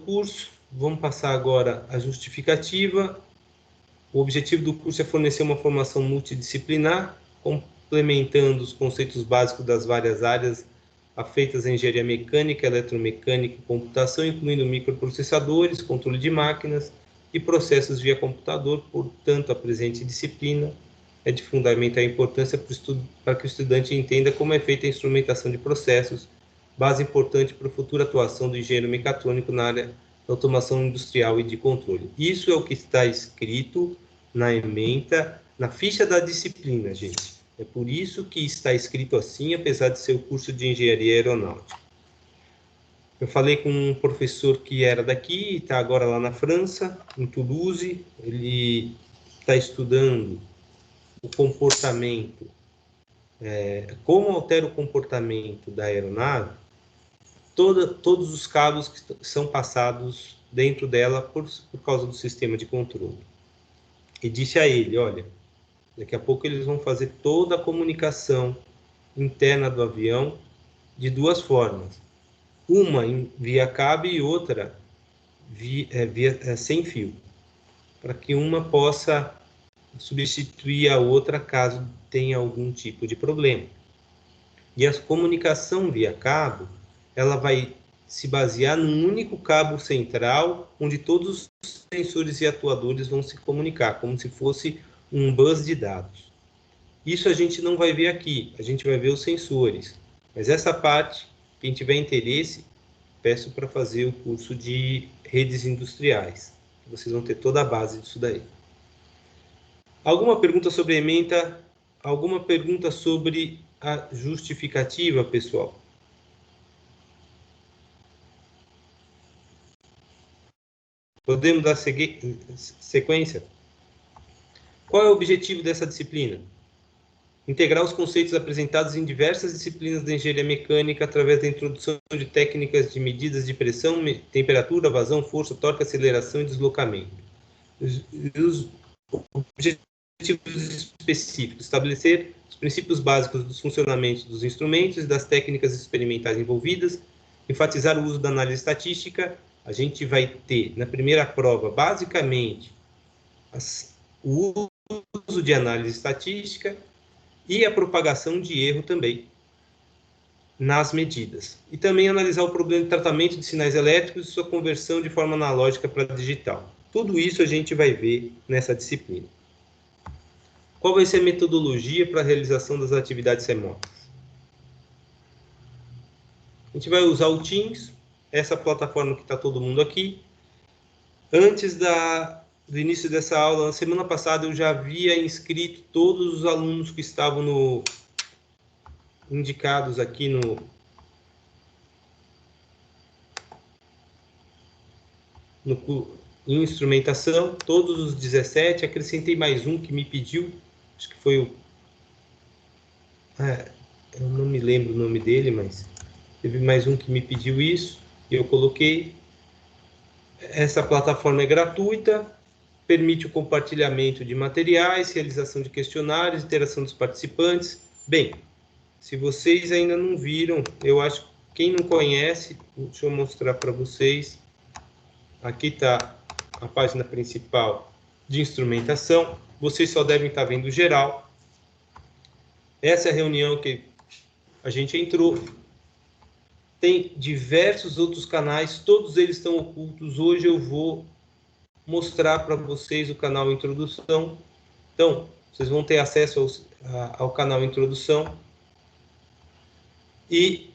curso. Vamos passar agora a justificativa. O objetivo do curso é fornecer uma formação multidisciplinar, complementando os conceitos básicos das várias áreas afeitas à engenharia mecânica, eletromecânica e computação, incluindo microprocessadores, controle de máquinas e processos via computador. Portanto, a presente disciplina é de fundamental importância para que o estudante entenda como é feita a instrumentação de processos, base importante para a futura atuação do engenheiro mecatrônico na área da automação industrial e de controle. Isso é o que está escrito na ementa, na ficha da disciplina, gente. É por isso que está escrito assim, apesar de ser o curso de engenharia aeronáutica. Eu falei com um professor que era daqui e está agora lá na França, em Toulouse. Ele está estudando o comportamento, como altera o comportamento da aeronave, todos os cabos que são passados dentro dela por causa do sistema de controle. E disse a ele, olha, daqui a pouco eles vão fazer toda a comunicação interna do avião de duas formas. Uma via cabo e outra sem fio, para que uma possa substituir a outra caso tenha algum tipo de problema. E a comunicação via cabo, ela vai se basear num único cabo central, onde todos os sensores e atuadores vão se comunicar, como se fosse um bus de dados. Isso a gente não vai ver aqui, a gente vai ver os sensores. Mas essa parte, quem tiver interesse, peço para fazer o curso de redes industriais. Vocês vão ter toda a base disso daí. Alguma pergunta sobre a ementa? Alguma pergunta sobre a justificativa, pessoal? Podemos dar sequência? Qual é o objetivo dessa disciplina? Integrar os conceitos apresentados em diversas disciplinas da engenharia mecânica através da introdução de técnicas de medidas de pressão, temperatura, vazão, força, torque, aceleração e deslocamento. Os objetivos específicos: estabelecer os princípios básicos dos funcionamentos dos instrumentos e das técnicas experimentais envolvidas, enfatizar o uso da análise estatística. A gente vai ter, na primeira prova, basicamente, o uso de análise estatística e a propagação de erro também nas medidas. E também analisar o problema de tratamento de sinais elétricos e sua conversão de forma analógica para digital. Tudo isso a gente vai ver nessa disciplina. Qual vai ser a metodologia para a realização das atividades remotas? A gente vai usar o Teams, essa plataforma que está todo mundo aqui. Antes do início dessa aula, na semana passada, eu já havia inscrito todos os alunos que estavam indicados aqui em instrumentação, todos os 17, acrescentei mais um que me pediu, acho que foi eu não me lembro o nome dele, mas teve mais um que me pediu isso, e eu coloquei. Essa plataforma é gratuita, permite o compartilhamento de materiais, realização de questionários, interação dos participantes. Bem, se vocês ainda não viram, eu acho que quem não conhece, deixa eu mostrar para vocês. Aqui está a página principal de instrumentação. Vocês só devem estar vendo geral. Essa é a reunião que a gente entrou. Tem diversos outros canais, todos eles estão ocultos. Hoje eu vou mostrar para vocês o canal Introdução. Então, vocês vão ter acesso ao canal Introdução. E,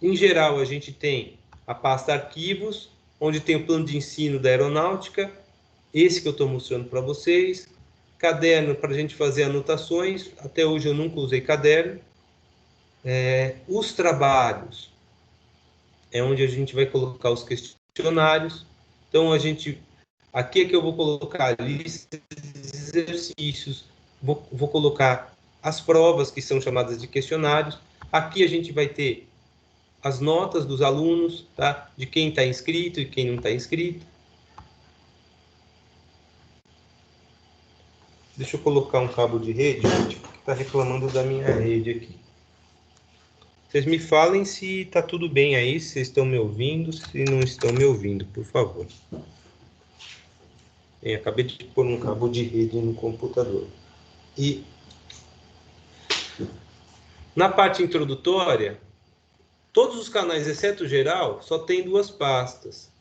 em geral, a gente tem a pasta Arquivos, onde tem o plano de ensino da aeronáutica, esse que eu estou mostrando para vocês. Caderno para a gente fazer anotações. Até hoje eu nunca usei caderno. Os trabalhos é onde a gente vai colocar os questionários. Então, aqui é que eu vou colocar a lista de exercícios, vou colocar as provas, que são chamadas de questionários. Aqui a gente vai ter as notas dos alunos, tá? De quem está inscrito e quem não está inscrito. Deixa eu colocar um cabo de rede, gente, porque está reclamando da minha rede aqui. Vocês me falem se está tudo bem aí, se vocês estão me ouvindo, se não estão me ouvindo, por favor. Bem, acabei de pôr um cabo de rede no computador. E na parte introdutória, todos os canais, exceto o geral, só tem 2 pastas.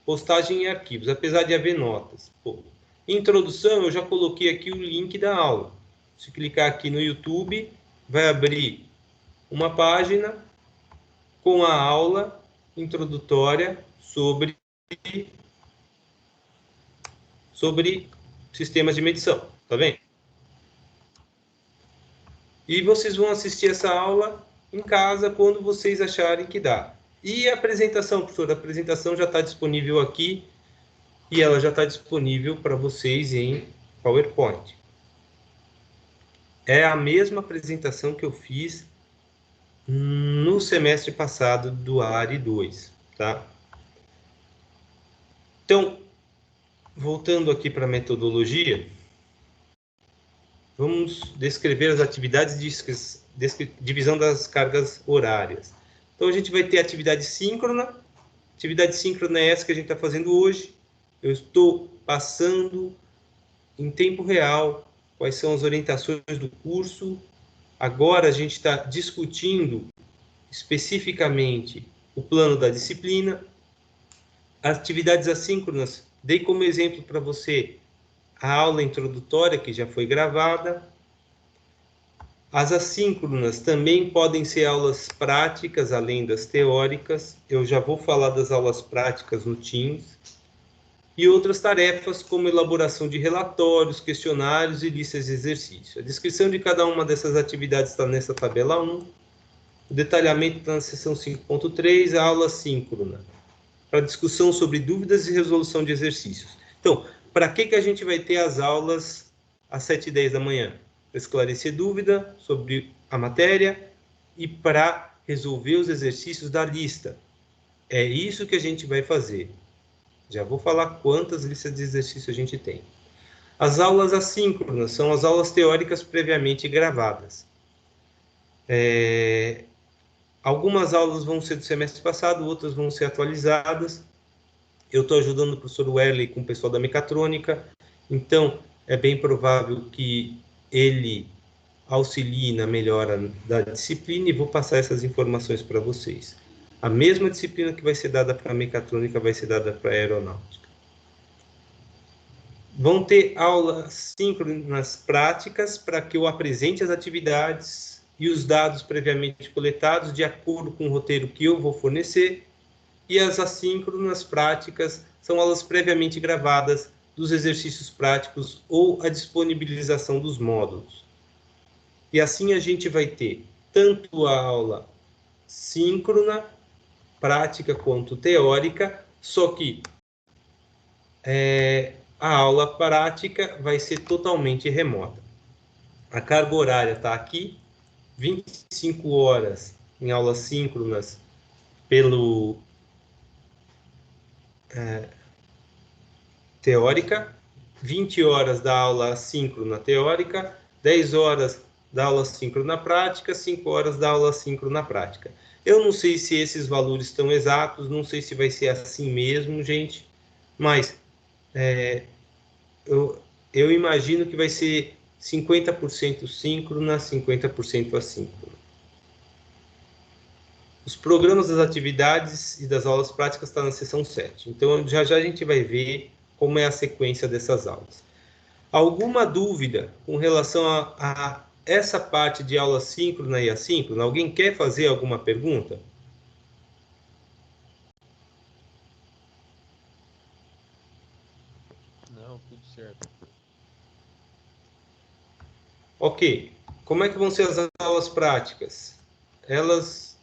Postagem e arquivos, apesar de haver notas. Introdução, eu já coloquei aqui o link da aula. Se clicar aqui no YouTube, vai abrir uma página com a aula introdutória sobre sistemas de medição. Tá vendo? E vocês vão assistir essa aula em casa quando vocês acharem que dá. E a apresentação, professor, a apresentação já está disponível aqui e ela já está disponível para vocês em PowerPoint. É a mesma apresentação que eu fiz no semestre passado do ARI 2, tá? Então, voltando aqui para a metodologia, vamos descrever as atividades de divisão das cargas horárias. Então, a gente vai ter atividade síncrona. Atividade síncrona é essa que a gente está fazendo hoje. Eu estou passando em tempo real quais são as orientações do curso. Agora, a gente está discutindo especificamente o plano da disciplina. Atividades assíncronas, dei como exemplo para você a aula introdutória, que já foi gravada. As assíncronas também podem ser aulas práticas, além das teóricas. Eu já vou falar das aulas práticas no Teams. E outras tarefas, como elaboração de relatórios, questionários e listas de exercício. A descrição de cada uma dessas atividades está nessa tabela 1. O detalhamento está na seção 5.3, a aula síncrona, para discussão sobre dúvidas e resolução de exercícios. Então, para que a gente vai ter as aulas às 7h10 da manhã? Para esclarecer dúvida sobre a matéria e para resolver os exercícios da lista. É isso que a gente vai fazer. Já vou falar quantas listas de exercício a gente tem. As aulas assíncronas são as aulas teóricas previamente gravadas. Algumas aulas vão ser do semestre passado, outras vão ser atualizadas. Eu estou ajudando o professor Werley com o pessoal da mecatrônica, então é bem provável que ele auxilie na melhora da disciplina e vou passar essas informações para vocês. A mesma disciplina que vai ser dada para a mecatrônica vai ser dada para a aeronáutica. Vão ter aulas síncronas práticas para que eu apresente as atividades e os dados previamente coletados de acordo com o roteiro que eu vou fornecer. E as assíncronas práticas são aulas previamente gravadas dos exercícios práticos ou a disponibilização dos módulos. E assim a gente vai ter tanto a aula síncrona, prática quanto teórica, só que a aula prática vai ser totalmente remota. A carga horária está aqui, 25 horas em aulas síncronas pelo teórica, 20 horas da aula síncrona teórica, 10 horas da aula síncrona prática, 5 horas da aula síncrona prática. Eu não sei se esses valores estão exatos, não sei se vai ser assim mesmo, gente, mas eu imagino que vai ser 50% síncrona, 50% assíncrona. Os programas das atividades e das aulas práticas estão na seção 7. Então, já a gente vai ver como é a sequência dessas aulas. Alguma dúvida com relação a essa parte de aula síncrona e assíncrona? Alguém quer fazer alguma pergunta? Não, tudo certo. Ok. Como é que vão ser as aulas práticas? Elas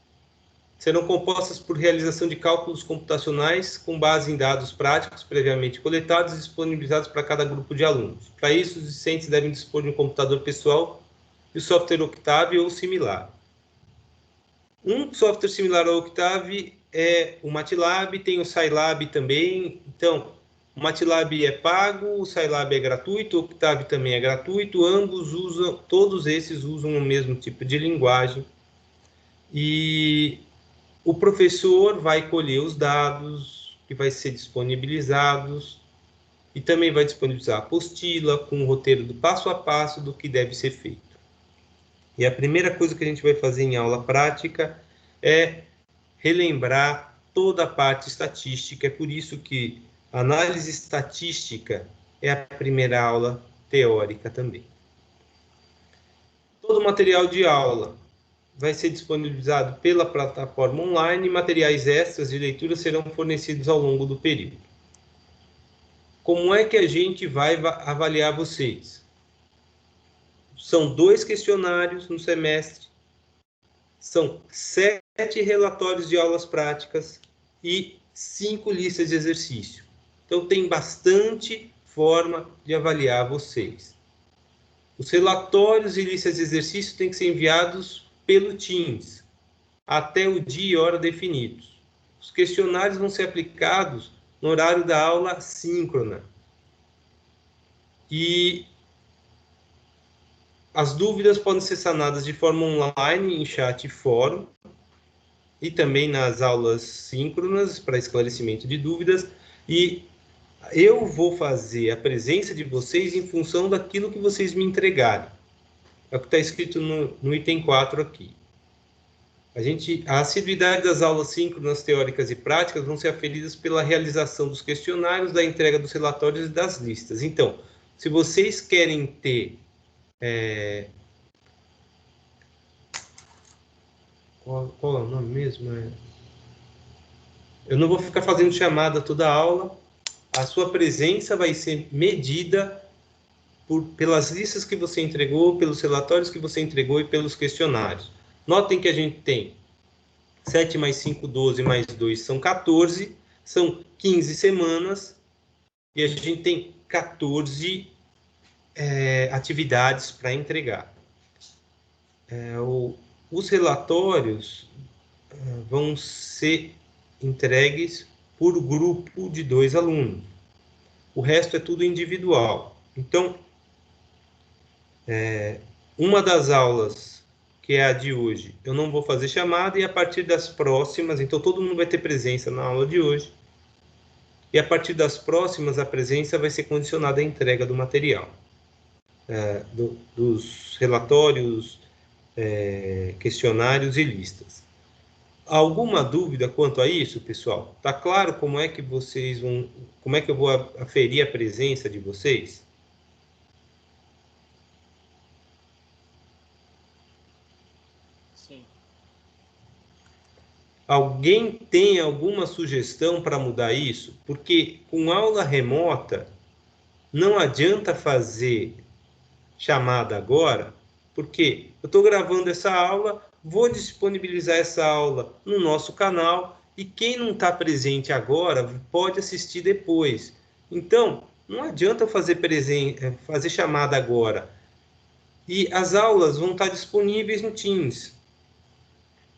serão compostas por realização de cálculos computacionais com base em dados práticos previamente coletados e disponibilizados para cada grupo de alunos. Para isso, os discentes devem dispor de um computador pessoal e o software Octave ou similar. Um software similar ao Octave é o MATLAB, tem o Scilab também. Então, o MATLAB é pago, o Scilab é gratuito, o Octave também é gratuito. Todos esses usam o mesmo tipo de linguagem. E o professor vai colher os dados que vai ser disponibilizados e também vai disponibilizar a apostila com o roteiro do passo a passo do que deve ser feito. E a primeira coisa que a gente vai fazer em aula prática é relembrar toda a parte estatística. É por isso que a análise estatística é a primeira aula teórica também. Todo o material de aula vai ser disponibilizado pela plataforma online e materiais extras de leitura serão fornecidos ao longo do período. Como é que a gente vai avaliar vocês? São 2 questionários no semestre, são 7 relatórios de aulas práticas e 5 listas de exercício. Então, tem bastante forma de avaliar vocês. Os relatórios e listas de exercício têm que ser enviados pelo Teams, até o dia e hora definidos. Os questionários vão ser aplicados no horário da aula síncrona. E as dúvidas podem ser sanadas de forma online, em chat e fórum, e também nas aulas síncronas, para esclarecimento de dúvidas. E eu vou fazer a presença de vocês em função daquilo que vocês me entregarem. É o que está escrito no item 4 aqui. A assiduidade das aulas síncronas teóricas e práticas vão ser aferidas pela realização dos questionários, da entrega dos relatórios e das listas. Então, se vocês querem ter... Qual é o nome mesmo? Eu não vou ficar fazendo chamada toda a aula. A sua presença vai ser medida pelas listas que você entregou, pelos relatórios que você entregou e pelos questionários. Notem que a gente tem 7 mais 5, 12, mais 2 são 14, são 15 semanas, e a gente tem 14 atividades para entregar. Os relatórios vão ser entregues por grupo de 2 alunos. O resto é tudo individual. Então, uma das aulas, que é a de hoje, eu não vou fazer chamada, e a partir das próximas, então todo mundo vai ter presença na aula de hoje, e a partir das próximas, a presença vai ser condicionada à entrega do material, dos relatórios, questionários e listas. Alguma dúvida quanto a isso, pessoal? Tá claro como é que como é que eu vou aferir a presença de vocês? Sim. Alguém tem alguma sugestão para mudar isso? Porque com aula remota, não adianta fazer chamada agora, porque eu estou gravando essa aula, vou disponibilizar essa aula no nosso canal, e quem não está presente agora pode assistir depois. Então, não adianta eu fazer chamada agora. E as aulas vão estar disponíveis no Teams.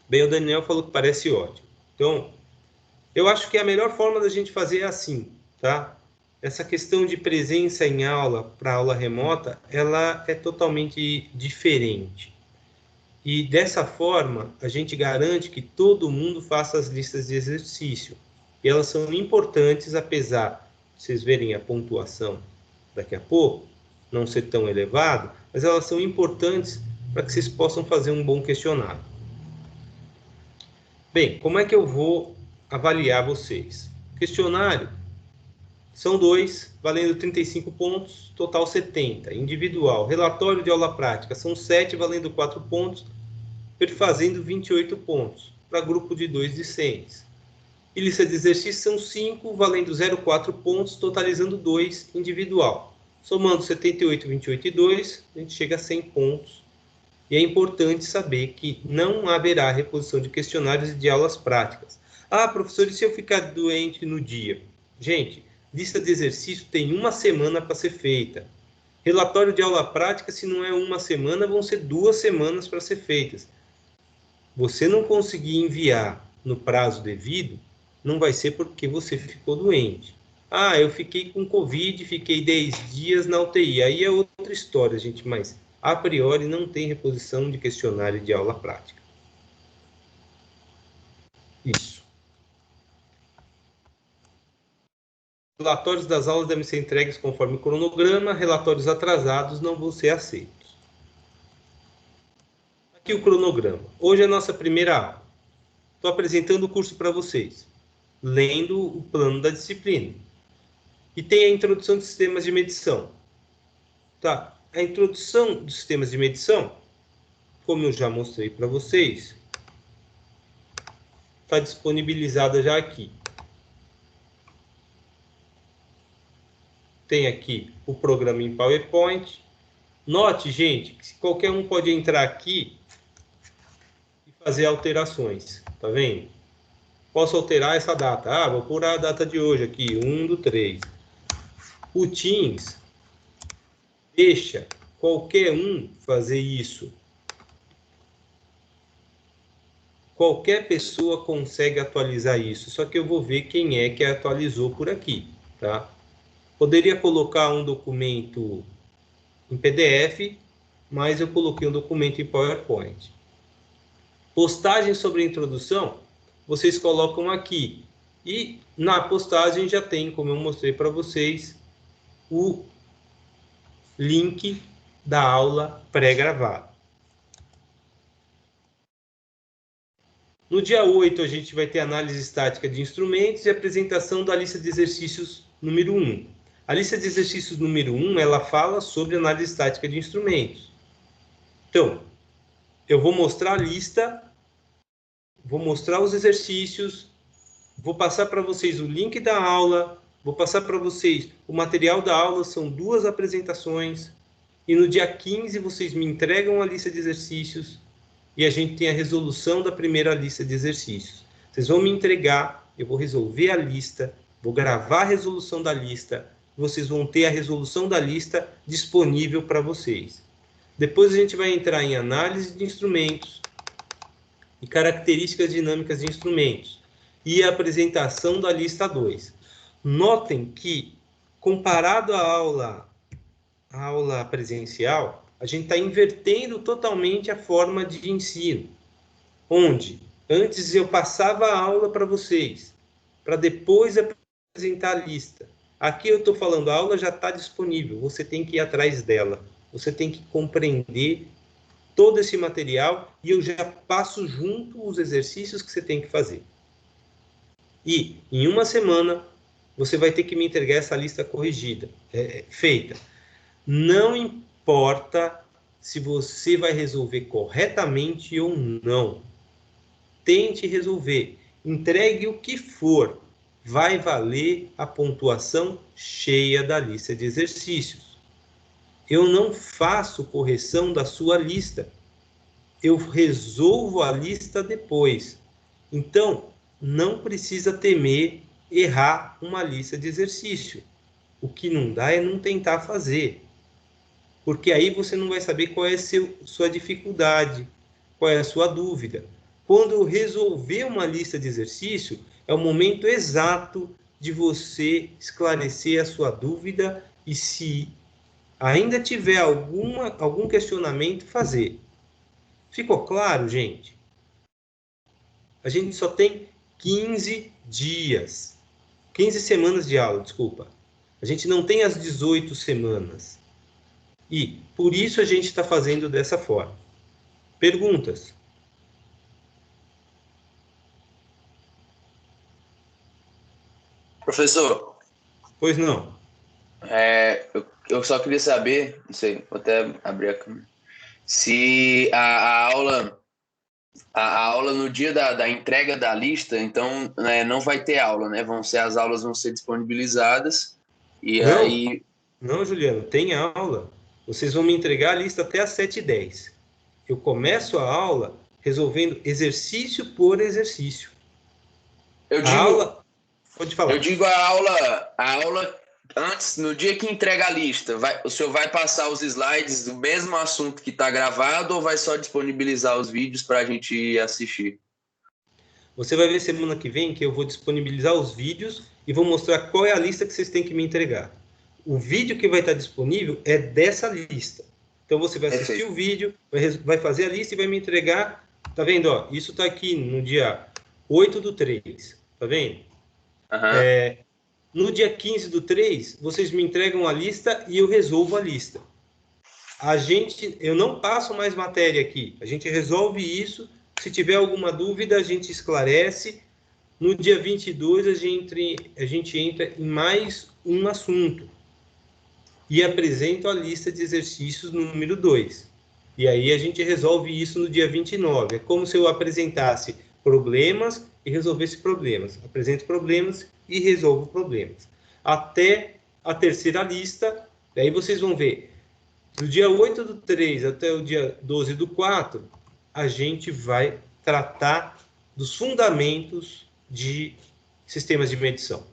Bem, o Daniel falou que parece ótimo. Então, eu acho que a melhor forma da gente fazer é assim, tá? Essa questão de presença em aula para aula remota, ela é totalmente diferente. E dessa forma, a gente garante que todo mundo faça as listas de exercício. E elas são importantes, apesar de vocês verem a pontuação daqui a pouco, não ser tão elevado, mas elas são importantes para que vocês possam fazer um bom questionário. Bem, como é que eu vou avaliar vocês? Questionário são 2, valendo 35 pontos, total 70. Individual, relatório de aula prática, são 7, valendo 4 pontos, perfazendo 28 pontos, para grupo de 2 discentes. E lista de exercícios são 5, valendo 0,4 pontos, totalizando 2 individual. Somando 78, 28 e 2, a gente chega a 100 pontos. E é importante saber que não haverá reposição de questionários e de aulas práticas. Ah, professor, e se eu ficar doente no dia? Gente, lista de exercício tem 1 semana para ser feita. Relatório de aula prática, se não é 1 semana, vão ser 2 semanas para ser feitas. Você não conseguir enviar no prazo devido, não vai ser porque você ficou doente. Ah, eu fiquei com Covid, fiquei 10 dias na UTI. Aí é outra história, gente, mas a priori não tem reposição de questionário de aula prática. Isso. Relatórios das aulas devem ser entregues conforme o cronograma, relatórios atrasados não vão ser aceitos. Aqui o cronograma. Hoje é a nossa primeira aula. Estou apresentando o curso para vocês, lendo o plano da disciplina. E tem a introdução de sistemas de medição. Tá? A introdução dos sistemas de medição, como eu já mostrei para vocês, está disponibilizada já aqui. Tem aqui o programa em PowerPoint. Note, gente, que qualquer um pode entrar aqui e fazer alterações. Tá vendo? Posso alterar essa data. Ah, vou pôr a data de hoje aqui, 1/3. O Teams deixa qualquer um fazer isso. Qualquer pessoa consegue atualizar isso. Só que eu vou ver quem é que atualizou por aqui, tá? Poderia colocar um documento em PDF, mas eu coloquei um documento em PowerPoint. Postagem sobre a introdução, vocês colocam aqui. E na postagem já tem, como eu mostrei para vocês, o link da aula pré-gravada. No dia 8, a gente vai ter análise estática de instrumentos e apresentação da lista de exercícios número 1. A lista de exercícios número 1, ela fala sobre análise estática de instrumentos. Então, eu vou mostrar a lista, vou mostrar os exercícios, vou passar para vocês o link da aula, vou passar para vocês o material da aula, são 2 apresentações, e no dia 15 vocês me entregam a lista de exercícios e a gente tem a resolução da primeira lista de exercícios. Vocês vão me entregar, eu vou resolver a lista, vou gravar a resolução da lista, vocês vão ter a resolução da lista disponível para vocês. Depois a gente vai entrar em análise de instrumentos e características dinâmicas de instrumentos e a apresentação da lista 2. Notem que, comparado à aula presencial, a gente está invertendo totalmente a forma de ensino, onde antes eu passava a aula para vocês, para depois apresentar a lista. Aqui eu estou falando, a aula já está disponível, você tem que ir atrás dela, você tem que compreender todo esse material e eu já passo junto os exercícios que você tem que fazer. E em uma semana você vai ter que me entregar essa lista corrigida, feita. Não importa se você vai resolver corretamente ou não. Tente resolver. Entregue o que for. Vai valer a pontuação cheia da lista de exercícios. Eu não faço correção da sua lista. Eu resolvo a lista depois. Então, não precisa temer errar uma lista de exercício. O que não dá é não tentar fazer. Porque aí você não vai saber qual é a sua dificuldade, qual é a sua dúvida. Quando eu resolver uma lista de exercício, é o momento exato de você esclarecer a sua dúvida e, se ainda tiver algum questionamento, fazer. Ficou claro, gente? A gente só tem 15 dias. 15 semanas de aula, desculpa. A gente não tem as 18 semanas. E por isso a gente está fazendo dessa forma. Perguntas? Professor, Pois não. eu só queria saber, não sei, vou até abrir a câmera, se a aula no dia da entrega da lista, então, né, não vai ter aula, né? As aulas vão ser disponibilizadas e Não. aí... Não, Juliano, tem aula. Vocês vão me entregar a lista até às 7h10. Eu começo a aula resolvendo exercício por exercício. Pode falar. Eu digo a aula antes, no dia que entrega a lista, o senhor vai passar os slides do mesmo assunto que está gravado ou vai só disponibilizar os vídeos para a gente assistir? Você vai ver semana que vem que eu vou disponibilizar os vídeos e vou mostrar qual é a lista que vocês têm que me entregar. O vídeo que vai estar disponível é dessa lista. Então você vai assistir o vídeo, vai fazer a lista e vai me entregar. Tá vendo? Ó, isso está aqui no dia 8/3, tá vendo? Aham. No dia 15/3, vocês me entregam a lista e eu resolvo a lista. Eu não passo mais matéria aqui, a gente resolve isso. Se tiver alguma dúvida, a gente esclarece. No dia 22, a gente entra em mais um assunto e apresento a lista de exercícios número 2. E aí a gente resolve isso no dia 29. É como se eu apresentasse problemas e resolvesse problemas. Apresento problemas e resolvo problemas. Até a terceira lista, daí vocês vão ver, do dia 8/3 até o dia 12/4, a gente vai tratar dos fundamentos de sistemas de medição.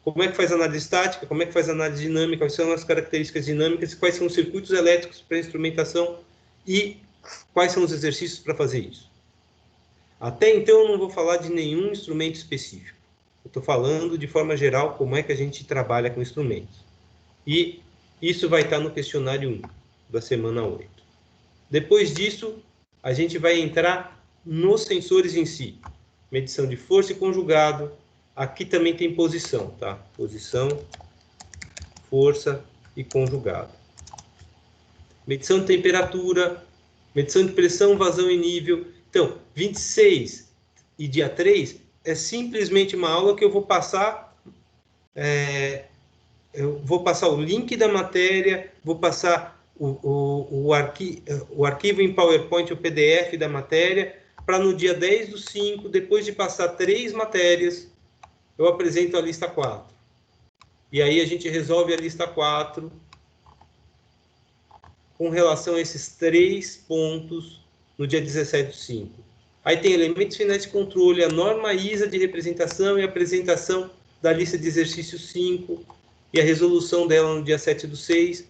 Como é que faz análise estática, como é que faz análise dinâmica, quais são as características dinâmicas, quais são os circuitos elétricos para instrumentação e quais são os exercícios para fazer isso. Até então, eu não vou falar de nenhum instrumento específico. Eu estou falando, de forma geral, como é que a gente trabalha com instrumentos. E isso vai estar no questionário 1 da semana 8. Depois disso, a gente vai entrar nos sensores em si. Medição de força e conjugado. Aqui também tem posição, tá? Posição, força e conjugado. Medição de temperatura, medição de pressão, vazão e nível. Então, 26 e dia 3 é simplesmente uma aula que eu vou passar o link da matéria, vou passar o arquivo em PowerPoint, o PDF da matéria, para no dia 10/5, depois de passar 3 matérias, eu apresento a lista 4. E aí a gente resolve a lista 4 com relação a esses 3 pontos no dia 17/5. Aí tem elementos finais de controle, a norma ISA de representação e apresentação da lista de exercícios 5 e a resolução dela no dia 7/6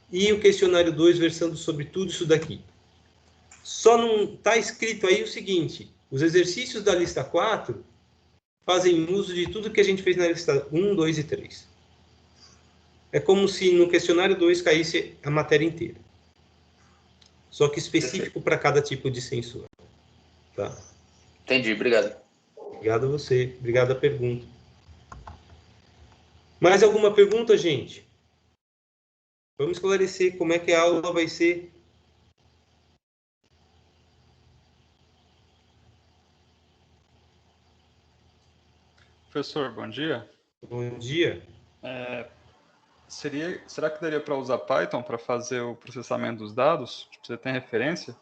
e o questionário 2 versando sobre tudo isso daqui. Só não está escrito aí o seguinte: os exercícios da lista 4 fazem uso de tudo que a gente fez na lista 1, 2 e 3. É como se no questionário 2 caísse a matéria inteira. Só que específico para cada tipo de sensor. Tá? Entendi, obrigado. Obrigado a você. Obrigado a pergunta. Mais alguma pergunta, gente? Vamos esclarecer como é que a aula vai ser. Professor, bom dia. Bom dia. Será que daria para usar Python para fazer o processamento dos dados? Tipo, você tem referência?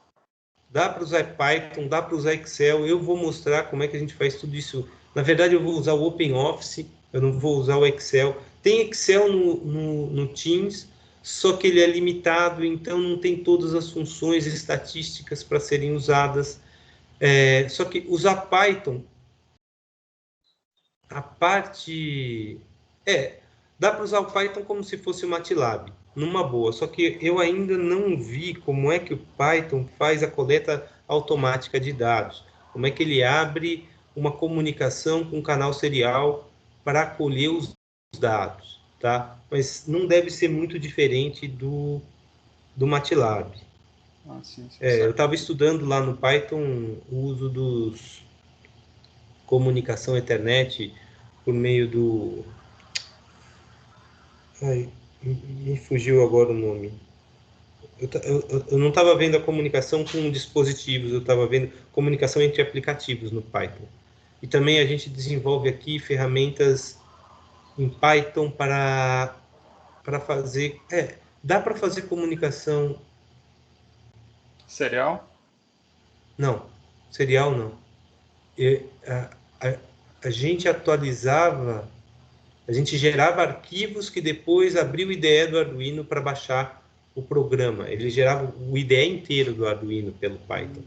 Dá para usar Python, dá para usar Excel. Eu vou mostrar como é que a gente faz tudo isso. Na verdade, eu vou usar o OpenOffice, eu não vou usar o Excel. Tem Excel no Teams, só que ele é limitado, então não tem todas as funções estatísticas para serem usadas. Só que usar Python, a parte... dá para usar o Python como se fosse o MATLAB, numa boa. Só que eu ainda não vi como é que o Python faz a coleta automática de dados. Como é que ele abre uma comunicação com um canal serial para colher os dados, tá? Mas não deve ser muito diferente do MATLAB. Sim, Eu estava estudando lá no Python o uso dos comunicação Ethernet por meio do... Ai, me fugiu agora o nome. Eu não estava vendo a comunicação com dispositivos, eu estava vendo comunicação entre aplicativos no Python. E também a gente desenvolve aqui ferramentas em Python para fazer... dá para fazer comunicação... Serial? Não, serial não. A gente atualizava... A gente gerava arquivos que depois abria o IDE do Arduino para baixar o programa. Ele gerava o IDE inteiro do Arduino pelo Python.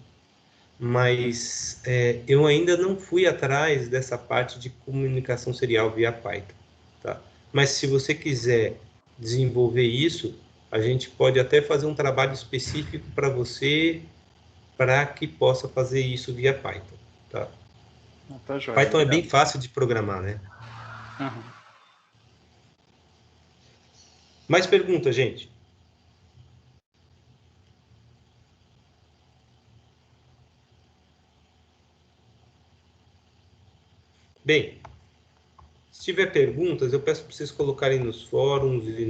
Mas eu ainda não fui atrás dessa parte de comunicação serial via Python. Tá? Mas se você quiser desenvolver isso, a gente pode até fazer um trabalho específico para você, para que possa fazer isso via Python. Tá? Tá joia, Python é obrigado. bem fácil de programar, né? Uhum. Mais perguntas, gente? Bem, se tiver perguntas, eu peço para vocês colocarem nos fóruns e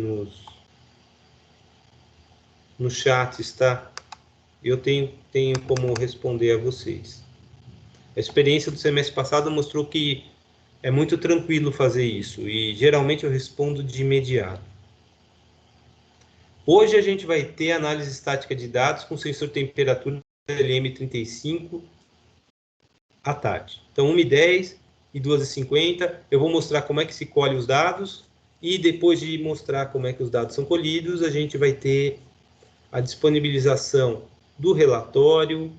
nos chats, tá? Eu tenho como responder a vocês. A experiência do semestre passado mostrou que é muito tranquilo fazer isso, e geralmente eu respondo de imediato. Hoje a gente vai ter análise estática de dados com sensor de temperatura LM35 à tarde. Então, 1h10 e 2h50, eu vou mostrar como é que se colhe os dados, e depois de mostrar como é que os dados são colhidos, a gente vai ter a disponibilização do relatório,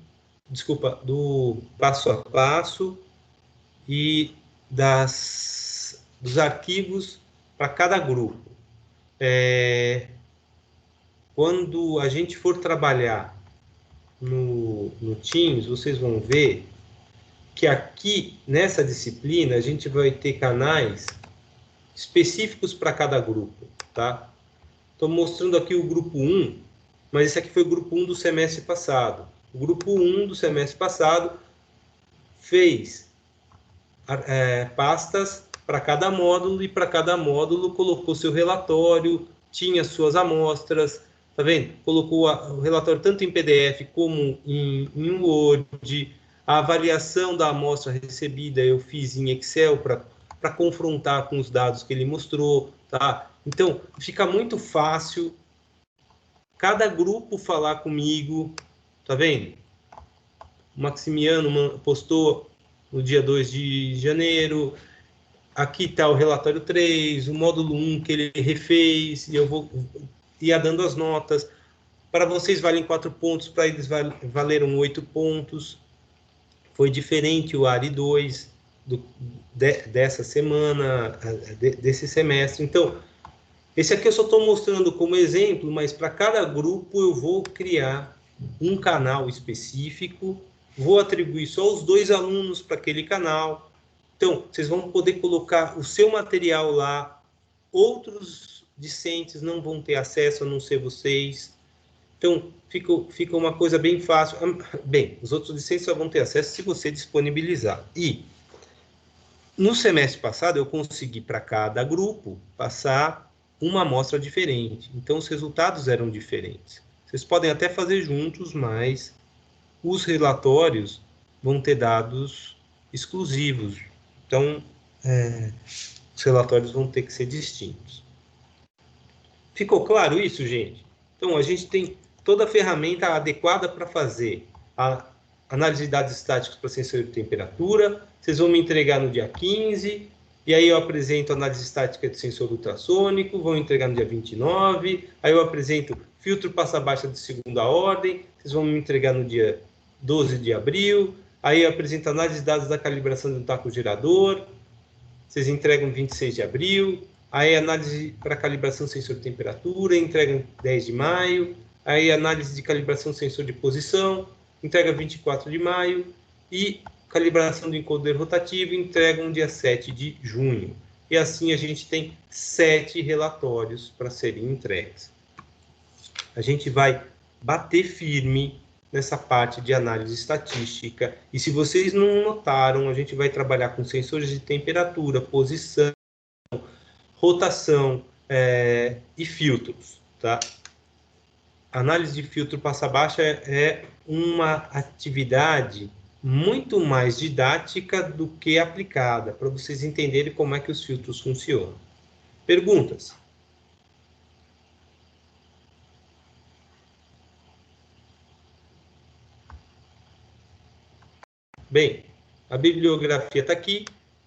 do passo a passo e dos arquivos para cada grupo. Quando a gente for trabalhar no Teams, vocês vão ver que aqui, nessa disciplina, a gente vai ter canais específicos para cada grupo, tá? Estou mostrando aqui o grupo 1, mas esse aqui foi o grupo 1 do semestre passado. O grupo 1 do semestre passado fez pastas para cada módulo, e para cada módulo colocou seu relatório, tinha suas amostras, tá vendo? Colocou o relatório tanto em PDF como em Word. A avaliação da amostra recebida eu fiz em Excel para confrontar com os dados que ele mostrou, tá? Então, fica muito fácil cada grupo falar comigo, tá vendo? O Maximiano postou no dia 2 de janeiro, aqui está o relatório 3, o módulo 1 que ele refez, e eu ia dando as notas. Para vocês valem 4 pontos, para eles valeram 8 pontos. Foi diferente o ARI 2 dessa semana, desse semestre. Então, esse aqui eu só estou mostrando como exemplo, mas para cada grupo eu vou criar um canal específico, vou atribuir só os 2 alunos para aquele canal. Então, vocês vão poder colocar o seu material lá, outros discentes não vão ter acesso a não ser vocês. Então, fica uma coisa bem fácil. Bem, os outros discentes só vão ter acesso se você disponibilizar. E, no semestre passado, eu consegui para cada grupo passar uma amostra diferente. Então, os resultados eram diferentes. Vocês podem até fazer juntos, mas os relatórios vão ter dados exclusivos. Então, os relatórios vão ter que ser distintos. Ficou claro isso, gente? Então, a gente tem toda a ferramenta adequada para fazer a análise de dados estáticos para sensor de temperatura. Vocês vão me entregar no dia 15, e aí eu apresento a análise estática de sensor ultrassônico, vão entregar no dia 29, aí eu apresento filtro passa-baixa de segunda ordem, vocês vão me entregar no dia 12 de abril, aí eu apresento a análise de dados da calibração de um taco gerador, vocês entregam 26 de abril, aí análise para calibração sensor de temperatura, entregam 10 de maio, aí análise de calibração sensor de posição, entrega 24 de maio, e calibração do encoder rotativo, entregam dia 7 de junho. E assim a gente tem 7 relatórios para serem entregues. A gente vai bater firme nessa parte de análise estatística, e se vocês não notaram, a gente vai trabalhar com sensores de temperatura, posição, rotação e filtros, tá? Análise de filtro passa-baixa é uma atividade muito mais didática do que aplicada, para vocês entenderem como é que os filtros funcionam. Perguntas? Bem, a bibliografia está aqui,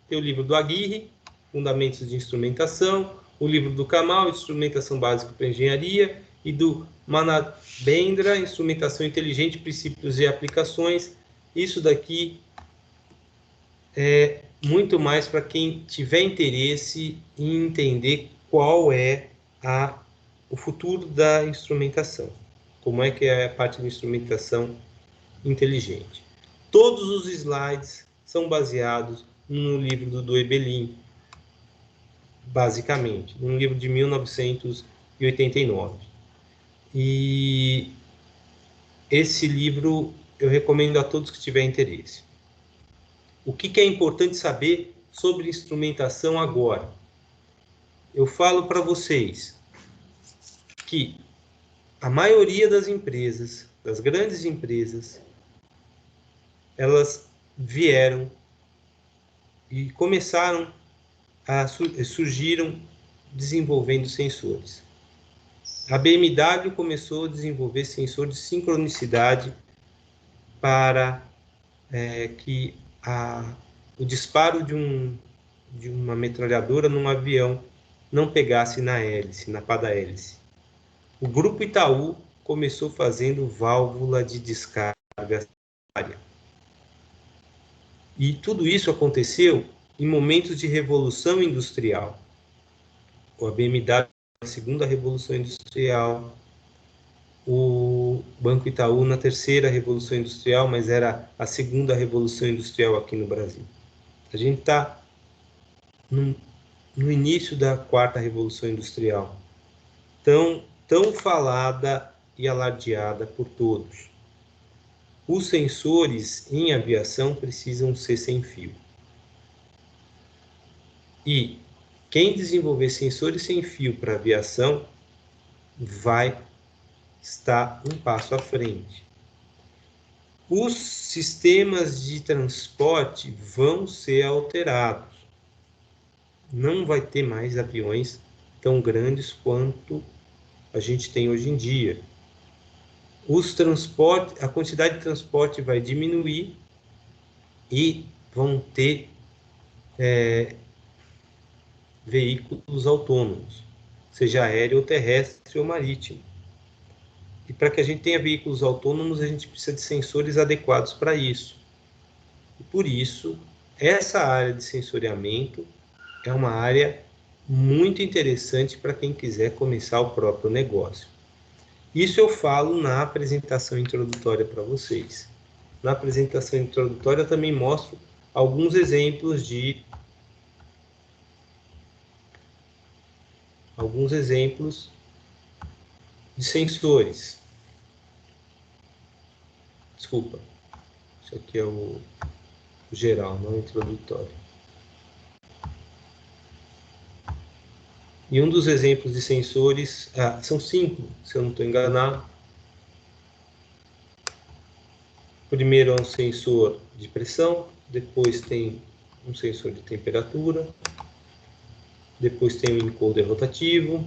tem o livro do Aguirre, Fundamentos de Instrumentação, o livro do Kamal, Instrumentação Básica para Engenharia, e do Manabendra, Instrumentação Inteligente, Princípios e Aplicações. Isso daqui é muito mais para quem tiver interesse em entender qual é o futuro da instrumentação, como é que é a parte de instrumentação inteligente. Todos os slides são baseados no livro do Ebelin, basicamente, um livro de 1989. E esse livro eu recomendo a todos que tiverem interesse. O que é importante saber sobre instrumentação agora. Eu falo para vocês que a maioria das empresas, das grandes empresas, elas vieram e começaram surgiram desenvolvendo sensores. A BMW começou a desenvolver sensor de sincronicidade para que o disparo de uma metralhadora num avião não pegasse na hélice, na pá da hélice. O Grupo Itaú começou fazendo válvula de descarga área. E tudo isso aconteceu em momentos de revolução industrial. A BMW na segunda revolução industrial, o Banco Itaú na terceira revolução industrial, mas era a segunda revolução industrial aqui no Brasil. A gente está no início da quarta revolução industrial, tão falada e alardeada por todos. Os sensores em aviação precisam ser sem fio. E quem desenvolver sensores sem fio para aviação vai estar um passo à frente. Os sistemas de transporte vão ser alterados. Não vai ter mais aviões tão grandes quanto a gente tem hoje em dia. A quantidade de transporte vai diminuir e vão ter veículos autônomos, seja aéreo, terrestre ou marítimo. E para que a gente tenha veículos autônomos, a gente precisa de sensores adequados para isso. E por isso, essa área de sensoriamento é uma área muito interessante para quem quiser começar o próprio negócio. Isso eu falo na apresentação introdutória para vocês. Na apresentação introdutória eu também mostro alguns exemplos de sensores. Desculpa, isso aqui é o geral, não o introdutório. E um dos exemplos de sensores, são 5, se eu não estou enganado. Primeiro é um sensor de pressão, depois tem um sensor de temperatura, depois tem o encoder rotativo,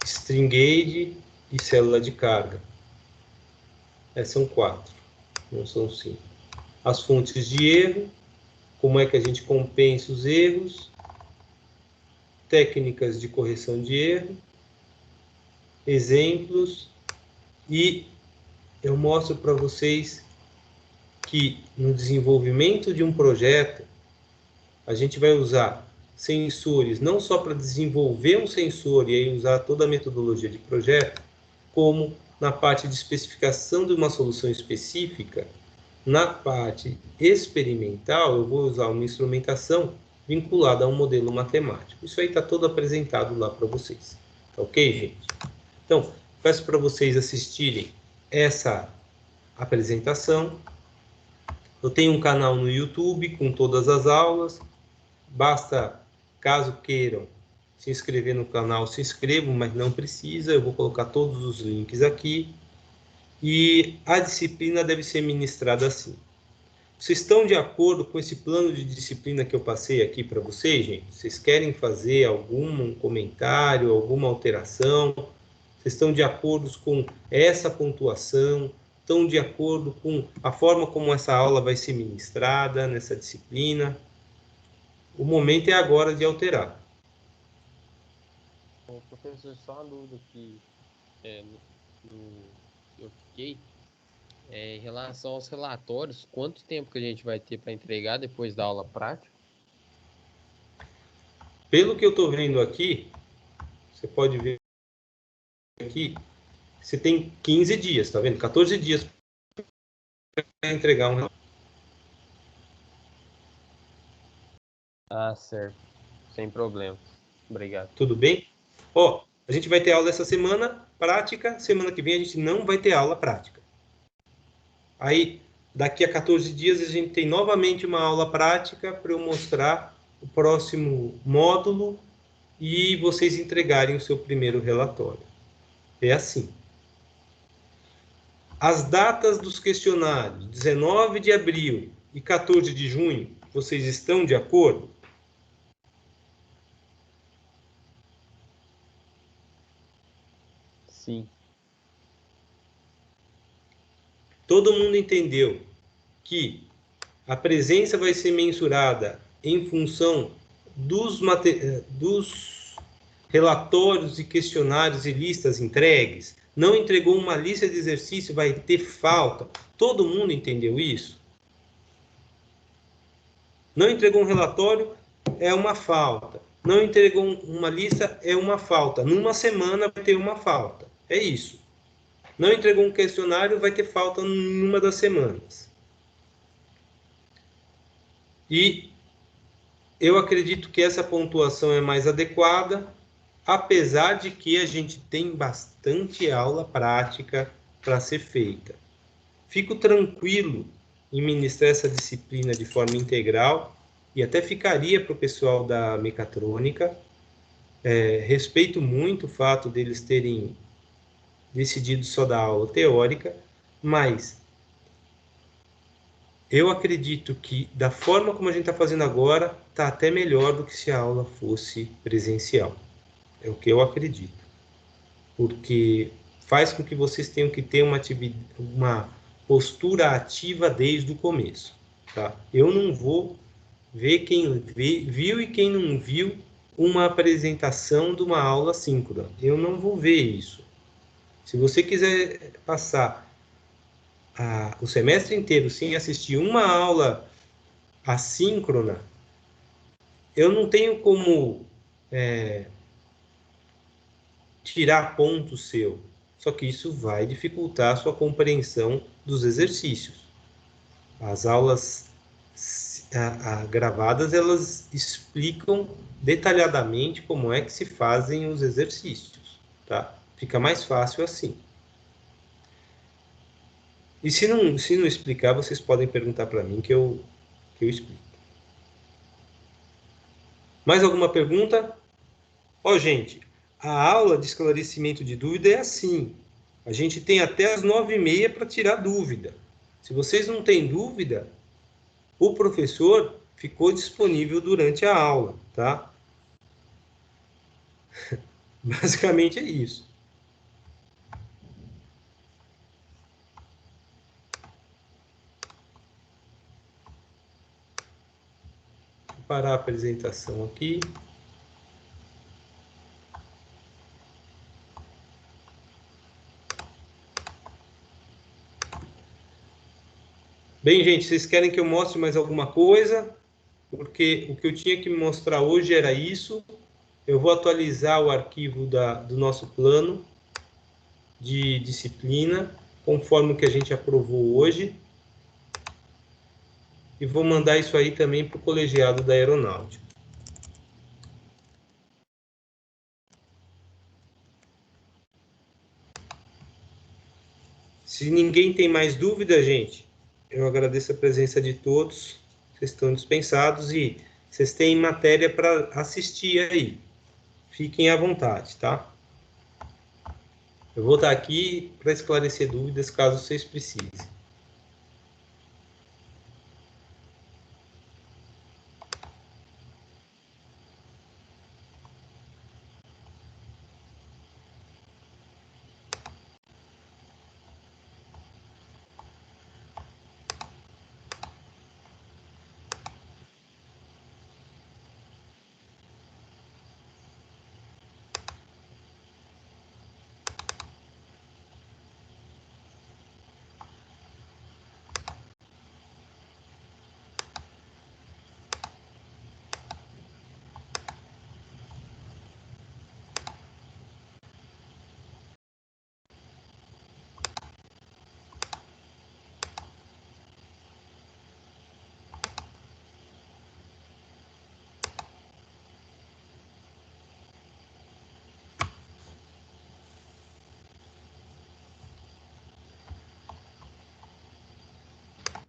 string gauge e célula de carga. São 4, não são 5. As fontes de erro, como é que a gente compensa os erros, técnicas de correção de erro, exemplos, e eu mostro para vocês que no desenvolvimento de um projeto, a gente vai usar sensores não só para desenvolver um sensor e aí usar toda a metodologia de projeto, como na parte de especificação de uma solução específica, na parte experimental, eu vou usar uma instrumentação vinculada a um modelo matemático. Isso aí está todo apresentado lá para vocês. Tá ok, gente? Então, peço para vocês assistirem essa apresentação. Eu tenho um canal no YouTube com todas as aulas. Basta, caso queiram se inscrever no canal, se inscrevam, mas não precisa. Eu vou colocar todos os links aqui. E a disciplina deve ser ministrada assim. Vocês estão de acordo com esse plano de disciplina que eu passei aqui para vocês, gente? Vocês querem fazer algum comentário, alguma alteração? Vocês estão de acordo com essa pontuação? Estão de acordo com a forma como essa aula vai ser ministrada nessa disciplina? O momento é agora de alterar. O professor, só uma dúvida que eu fiquei. Em relação aos relatórios, quanto tempo que a gente vai ter para entregar depois da aula prática? Pelo que eu estou vendo aqui, você pode ver aqui, você tem 15 dias, tá vendo? 14 dias para entregar um relatório. Ah, certo. Sem problema. Obrigado. Tudo bem? Ó, a gente vai ter aula essa semana prática, semana que vem a gente não vai ter aula prática. Aí, daqui a 14 dias a gente tem novamente uma aula prática para eu mostrar o próximo módulo e vocês entregarem o seu primeiro relatório. É assim. As datas dos questionários, 19 de abril e 14 de junho, vocês estão de acordo? Sim. Todo mundo entendeu que a presença vai ser mensurada em função dos relatórios e questionários e listas entregues? Não entregou uma lista de exercício, vai ter falta. Todo mundo entendeu isso? Não entregou um relatório, é uma falta. Não entregou uma lista, é uma falta. Numa semana vai ter uma falta. É isso. Não entregou um questionário, vai ter falta numa das semanas. E eu acredito que essa pontuação é mais adequada, apesar de que a gente tem bastante aula prática para ser feita. Fico tranquilo em ministrar essa disciplina de forma integral e até ficaria para o pessoal da mecatrônica. Respeito muito o fato deles terem decidido só dar aula teórica, mas eu acredito que, da forma como a gente está fazendo agora, está até melhor do que se a aula fosse presencial. É o que eu acredito. Porque faz com que vocês tenham que ter uma postura ativa desde o começo. Tá? Eu não vou ver quem viu e quem não viu uma apresentação de uma aula síncrona. Eu não vou ver isso. Se você quiser passar o semestre inteiro sem assistir uma aula assíncrona, eu não tenho como tirar ponto seu. Só que isso vai dificultar a sua compreensão dos exercícios. As aulas gravadas, elas explicam detalhadamente como é que se fazem os exercícios, tá? Fica mais fácil assim. E se não explicar, vocês podem perguntar para mim que eu explico. Mais alguma pergunta? Ó, gente, a aula de esclarecimento de dúvida é assim. A gente tem até as 9h30 para tirar dúvida. Se vocês não têm dúvida, o professor ficou disponível durante a aula, tá? Basicamente é isso. Vou parar a apresentação aqui. Bem, gente, vocês querem que eu mostre mais alguma coisa? Porque o que eu tinha que mostrar hoje era isso. Eu vou atualizar o arquivo do nosso plano de disciplina, conforme o que a gente aprovou hoje. E vou mandar isso aí também para o colegiado da aeronáutica. Se ninguém tem mais dúvida, gente, eu agradeço a presença de todos. Vocês estão dispensados e vocês têm matéria para assistir aí. Fiquem à vontade, tá? Eu vou estar aqui para esclarecer dúvidas caso vocês precisem.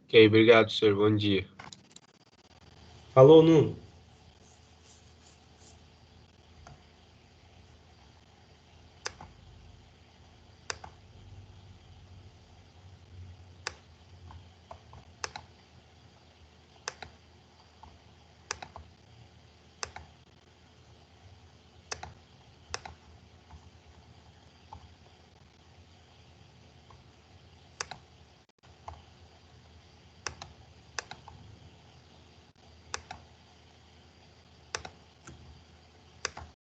Ok, obrigado, senhor. Bom dia. Falou, Nuno.